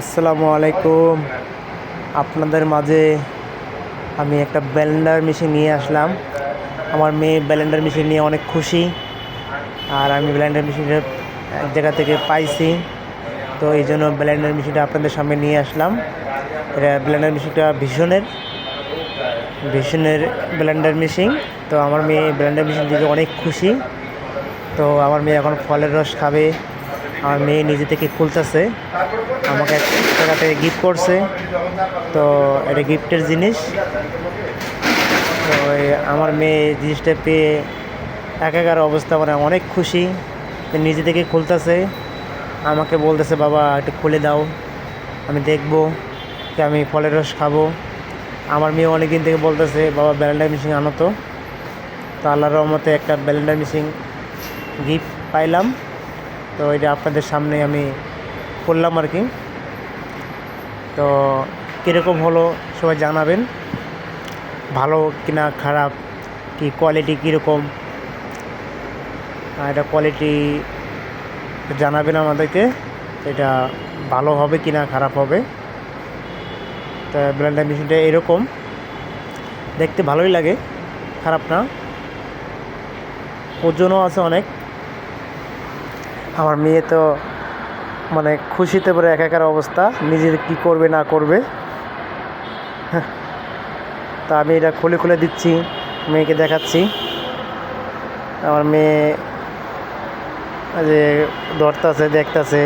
আসসালামু আলাইকুম। আপনাদের মাঝে আমি একটা ব্লেন্ডার মেশিন নিয়ে আসলাম। আমার মেয়ে ব্লেন্ডার মেশিন নিয়ে অনেক খুশি। আর আমি ব্লেন্ডার মেশিনটা এক জায়গা থেকে পাইছি, তো এই জন্য ব্লেন্ডার মেশিনটা আপনাদের সামনে নিয়ে আসলাম। এটা ব্লেন্ডার মেশিনটা ভীষণের ব্লেন্ডার মেশিন। তো আমার মেয়ে ব্লেন্ডার মেশিন দিকে অনেক খুশি। তো আমার মেয়ে এখন ফলের রস খাবে। আমার মেয়ে নিজে থেকে খুলতেছে, আমাকে এক টাকা থেকে গিফট করছে। তো এটা গিফটের জিনিস। তো আমার মেয়ে জিনিসটা পেয়ে একাকার অবস্থা, মানে অনেক খুশি। নিজে থেকে খুলতেছে, আমাকে বলতেছে বাবা একটু খুলে দাও, আমি দেখবো, যে আমি ফলের রস খাবো। আমার মেয়ে অনেক দিন থেকে বলতেছে বাবা ব্লেন্ডার মেশিন আনো তো। তো আল্লাহর রহমতে একটা ব্লেন্ডার মেশিন গিফট পাইলাম। তো এটা আপনাদের সামনে আমি করলাম আর কি। তো কীরকম হলো সবাই জানাবেন, ভালো কিনা খারাপ, কি কোয়ালিটি কীরকম, এটা কোয়ালিটি জানাবেন আমাদেরকে, এটা ভালো হবে কি না খারাপ হবে। তো ব্লেন্ডার মেশিনটা এরকম দেখতে ভালোই লাগে, খারাপ না। ওজনও আছে অনেক। আমার মেয়ে তো মানে খুশিতে পরে একাকার অবস্থা, নিজে কি করবে না করবে। তা আমি এটা খুলে খুলে দিচ্ছি, মেয়েকে দেখাচ্ছি। আমার মেয়ে যে ধরতেছে, দেখতেছে